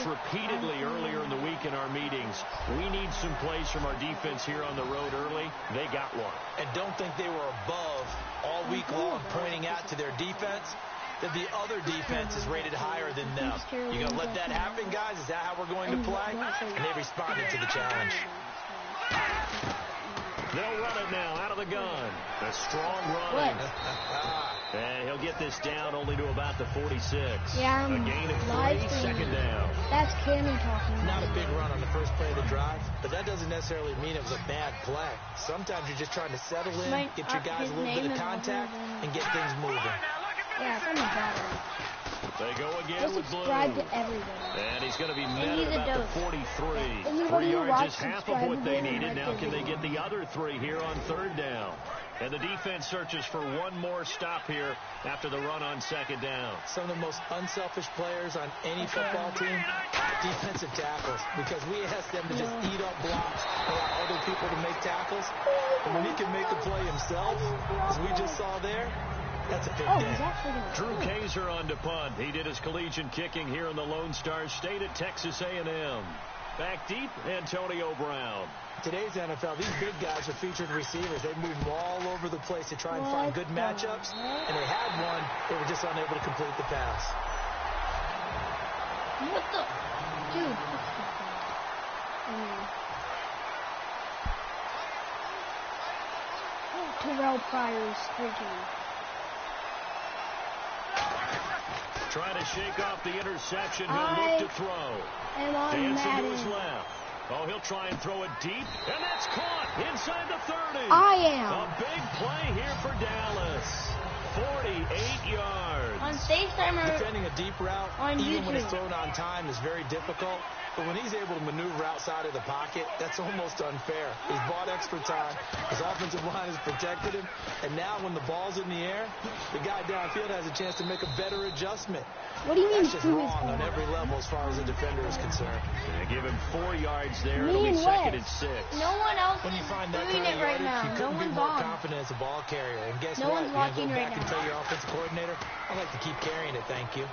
this repeatedly earlier in the week in our meetings. We need some plays from our defense here on the road early. They got one. And don't think they were above all week long pointing out to their defense that the other defense is rated higher than them. You going to let that happen, guys? Is that how we're going to play? And they responded to the challenge. They'll run it now out of the gun. A strong run. And he'll get this down only to about the 46. Yeah, a gain of 3, second down. That's Cammy talking. Not a big run on the first play of the drive, but that doesn't necessarily mean it was a bad play. Sometimes you're just trying to settle in, get your guys a little bit of contact, and get things moving. Yeah, from the bottom. They go again with Blue. Subscribe to everybody. And he's going to be met at about the 43. 3 yards is half of what they needed. Now can they get the other 3 here on third down? And the defense searches for one more stop here after the run on second down. Some of the most unselfish players on any football team, defensive tackles, because we ask them to just eat up blocks, allow other people to make tackles. And when he can make the play himself, as we just saw there, that's a big day. Drew Kaiser on to punt. He did his collegiate kicking here in the Lone Star State at Texas A&M. Back deep, Antonio Brown. Today's NFL, these big guys are featured receivers. They move all over the place to try and find good matchups. And they had one. They were just unable to complete the pass. What the? Dude. Terrell Pryor's freaking. Trying to shake off the interception. He'll look to throw. Dancing to his left. Oh, he'll try and throw it deep. And that's caught inside the 30. A big play here for Dallas. 48 yards. On FaceTime defending a deep route, even when it's thrown on time, is very difficult. But when he's able to maneuver outside of the pocket, that's almost unfair. He's bought extra time. His offensive line has protected him. And now when the ball's in the air, the guy downfield has a chance to make a better adjustment. What do you mean? That's just wrong on every level as far as the defender is concerned. They give him 4 yards there. It'll be second and 6. No one else when you find that doing kind it of right yardage, now. you couldn't be more confident as a ball carrier. And guess what? You're going to go back and tell your offensive coordinator, I'd like to keep carrying it, thank you.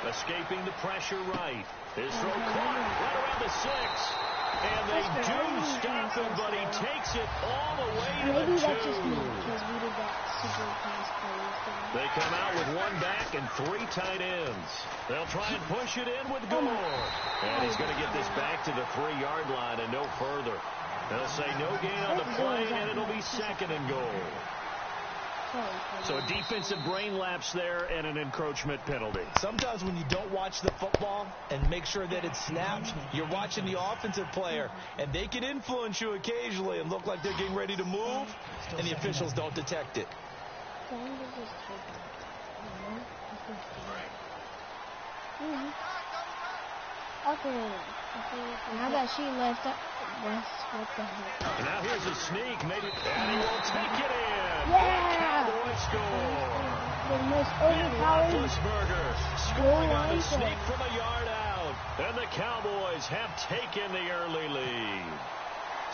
Escaping the pressure right. His throw caught right around the 6. And they do stop him, but he takes it all the way to the 2. That's just me, because we did that super pass play. They come out with 1 back and 3 tight ends. They'll try and push it in with Gore. And he's going to get this back to the 3-yard line and no further. They'll say no gain on the play, and it'll be second and goal. So a defensive brain lapse there and an encroachment penalty. Sometimes when you don't watch the football and make sure that it's snapped, you're watching the offensive player, and they can influence you occasionally and look like they're getting ready to move, and the officials don't detect it. Okay. Now that she left, what the heck? And now here's a sneak, maybe, and he will take it in. Yeah! Cowboys score. The most overpowered Roethlisberger scoring on the sneak from a yard out. And the Cowboys have taken the early lead.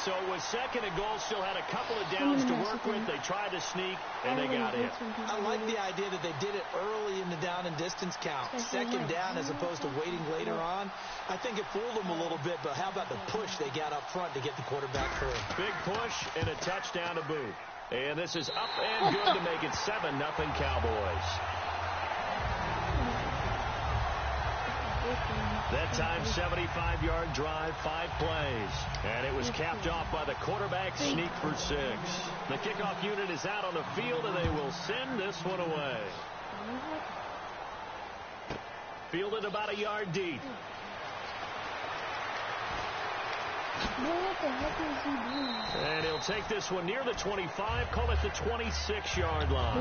So it was second and goal, still had a couple of downs to work with. They tried to sneak, and they got in. I like the idea that they did it early in the down and distance count. Second down as opposed to waiting later on. I think it fooled them a little bit, but how about the push they got up front to get the quarterback through? Big push and a touchdown to boot. And this is up and good to make it 7-0 Cowboys. That time, 75-yard drive, 5 plays. And it was capped off by the quarterback sneak for 6. The kickoff unit is out on the field, and they will send this one away. Fielded about a yard deep. What the heck is he doing? And he'll take this one near the 25, call it the 26-yard line.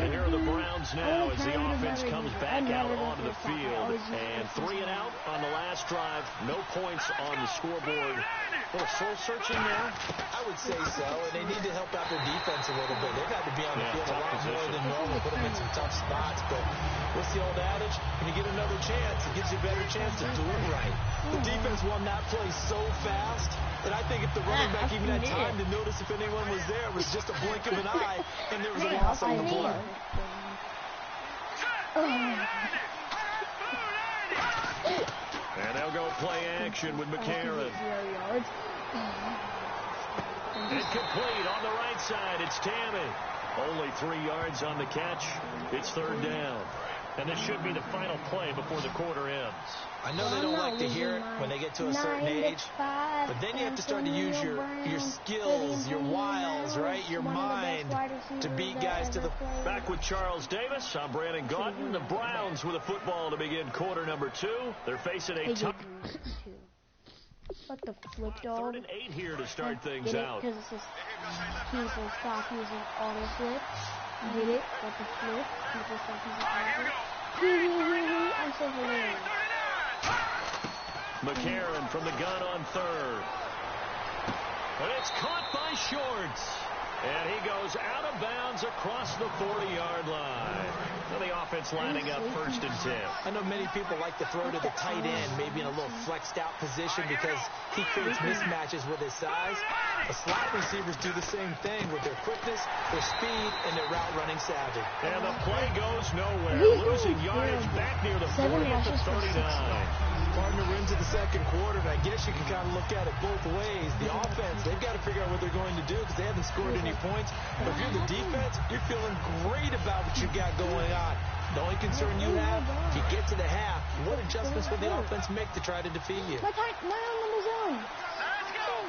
And here are the Browns now as the offense comes back out onto the field. And 3 and out on the last drive. No points on the scoreboard. A little soul-searching there. I would say so, and they need to help out their defense a little bit. They've had to be on the field a lot more than normal, put them in some tough spots. But what's the old adage? When you get another chance, it gives you a better chance to do it right. The defense won that play so fast that I think if the running back even had time to notice if anyone was there, it was just a blink of an eye, and there was a loss on the play. And they'll go play action with McCarron. Incomplete on the right side. It's Tammy. Only 3 yards on the catch. It's 3rd down. And this should be the final play before the quarter ends. I know they don't like to hear it when they get to a certain age, but then you have to start to use your skills, your wiles, right? Your mind to beat guys to the... Back with Charles Davis. I'm Brandon Gaudin. The Browns with a football to begin quarter number 2. They're facing a tough... What the flip dog? 3rd and 8 here to start things out. Because it's just people stop using auto flip. Get it? What the flip? People stop using auto flip. I'm so hilarious. McCarron from the gun on 3rd. But it's caught by Shorts. And he goes out of bounds across the 40-yard line. And the offense lining up 1st and 10. I know many people like to throw to the tight end, maybe in a little flexed out position because he creates mismatches with his size. The slot receivers do the same thing with their quickness, their speed, and their route running savvy. And the play goes nowhere. Losing yardage back near the 40 at the 39. Partner wins in the 2nd quarter, and I guess you can kind of look at it both ways. The offense, they've got to figure out what they're going to do because they haven't scored any points. But if you're the defense, you're feeling great about what you got going on. The only concern you have, if you get to the half, what adjustments will the offense make to try to defeat you? My own number zone. Let's go.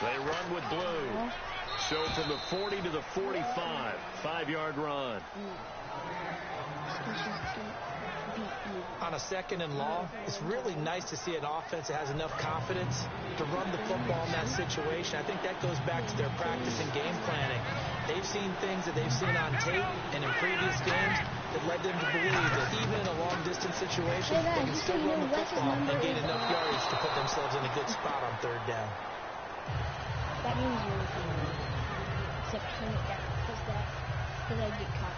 3-19. They run with blue. So from the 40 to the 45, 5-yard run. On a 2nd and long, it's really nice to see an offense that has enough confidence to run the football in that situation. I think that goes back to their practice and game planning. They've seen things that they've seen on tape and in previous games that led them to believe that even in a long-distance situation, they can still run the football and gain enough yardage to put themselves in a good spot on 3rd down. That means you're except turn it down because I get caught.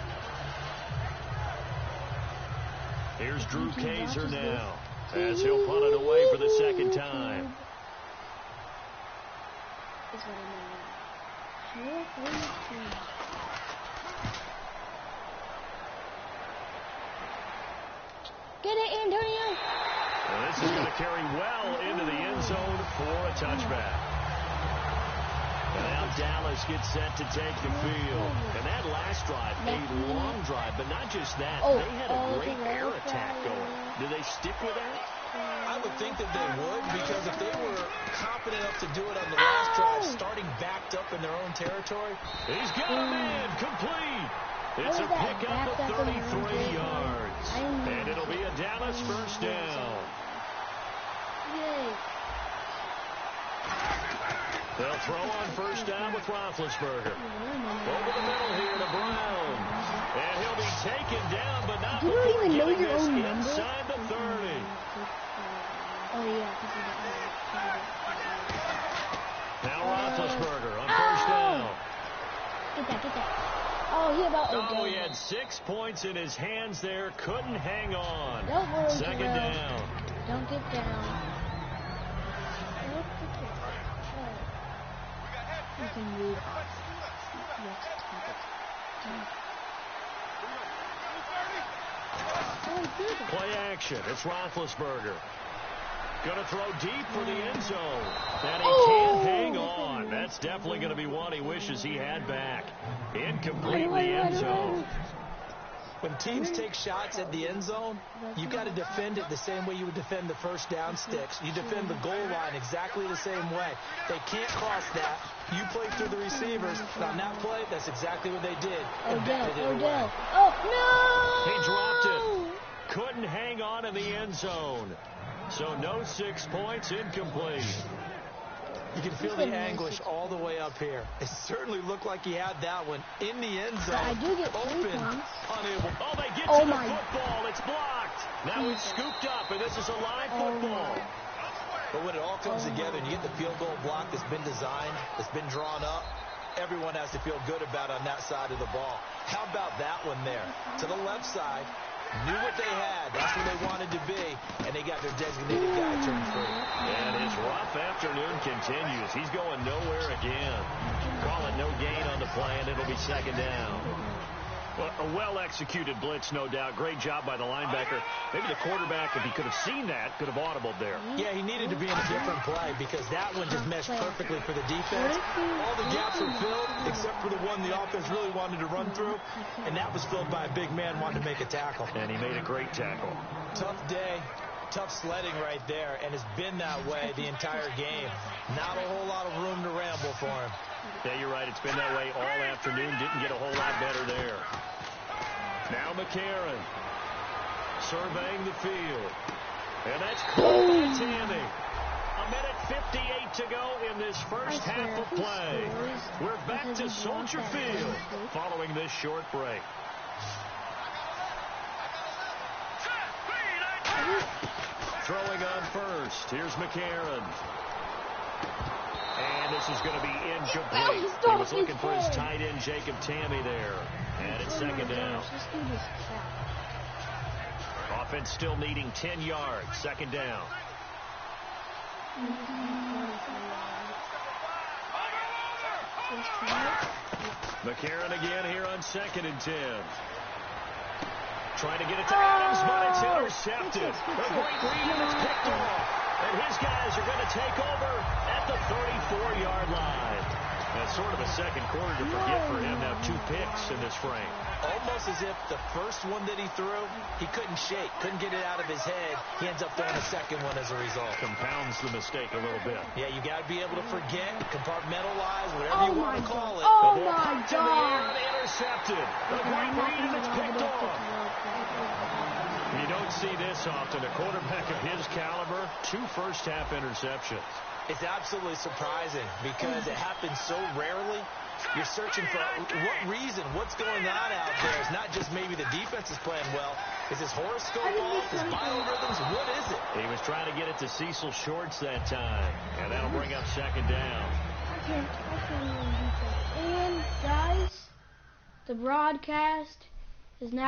Here's Drew Kaiser now as he'll punt it away for the 2nd time. Get it, Antonio! Well, this is going to carry well into the end zone for a touchback. And now Dallas gets set to take the field. And that last drive, a long drive, but not just that. They had a great air attack going. Do they stick with that? I would think that they would, because if they were confident enough to do it on the last drive, starting backed up in their own territory. He's got a man complete. It's a pickup of 33 yards. And it'll be a Dallas 1st down. Yay. They'll throw on 1st down with Roethlisberger. Over the middle here to Brown. And he'll be taken down, but not before getting this inside the 30. Oh, yeah. Now Roethlisberger on 1st down. Get that. Oh, he had 6 points in his hands there. Couldn't hang on. Don't worry, 2nd down. Don't get down. You can read off. Play action. It's Roethlisberger. Going to throw deep for the end zone. And he can't hang on. That's definitely going to be one he wishes he had back. Incomplete in the end zone. When teams take shots at the end zone, you got to defend it the same way you would defend the 1st down sticks. You defend the goal line exactly the same way. They can't cross that. You play through the receivers. And on that play, that's exactly what they did. Odell. Oh, no! He dropped it. Couldn't hang on in the end zone. So no 6 points, incomplete. You can feel the anguish all the way up here. It certainly looked like he had that one in the end zone. I do get 3 open, points. Unable. Oh, they get to the football. It's blocked. Now it's scooped up, and this is a live football. But when it all comes together and you get the field goal block that's been designed, that's been drawn up, everyone has to feel good about on that side of the ball. How about that one there? To the left side, Knew what they had. That's where they wanted to be, and they got their designated guy turned free. And his rough afternoon continues. He's going nowhere again. Call it no gain on the play, and it'll be second down. Well, a well-executed blitz, no doubt. Great job by the linebacker. Maybe the quarterback, if he could have seen that, could have audibled there. Yeah, he needed to be in a different play because that one just meshed perfectly for the defense. All the gaps were filled except for the one the offense really wanted to run through, and that was filled by a big man wanting to make a tackle. And he made a great tackle. Tough day, tough sledding right there, and it's been that way the entire game. Not a whole lot of room to ramble for him. Yeah, you're right. It's been that way all afternoon. Didn't get a whole lot better there. Now McCarron surveying the field. And that's caught by Tammy. A minute 58 to go in this first half of play. We're back to Soldier Field following this short break. Throwing on first. Here's McCarron. And this is going to be incomplete. He was looking for his tight end, Jacob Tammy, there. And it's second down. Offense still needing 10 yards. Second down. McCarron again here on 2nd and 10. Trying to get it to Adams, but it's intercepted. A great read, and it's picked off. And his guys are going to take over at the 34-yard line. That's sort of a second quarter to forget for him. Now 2 picks in this frame. Almost as if the first one that he threw, he couldn't shake, couldn't get it out of his head. He ends up throwing a second one as a result. Compounds the mistake a little bit. Yeah, you got to be able to forget, compartmentalize, whatever you want to call it. Oh, my God. Intercepted. A great read, and it's picked off. You don't see this often. A quarterback of his caliber, 2 first-half interceptions. It's absolutely surprising because it happens so rarely. You're searching for what reason, what's going on out there. It's not just maybe the defense is playing well. Is his horoscope off? His biorhythms? What is it? He was trying to get it to Cecil Shorts that time, and that'll bring up second down. And, guys, the broadcast is now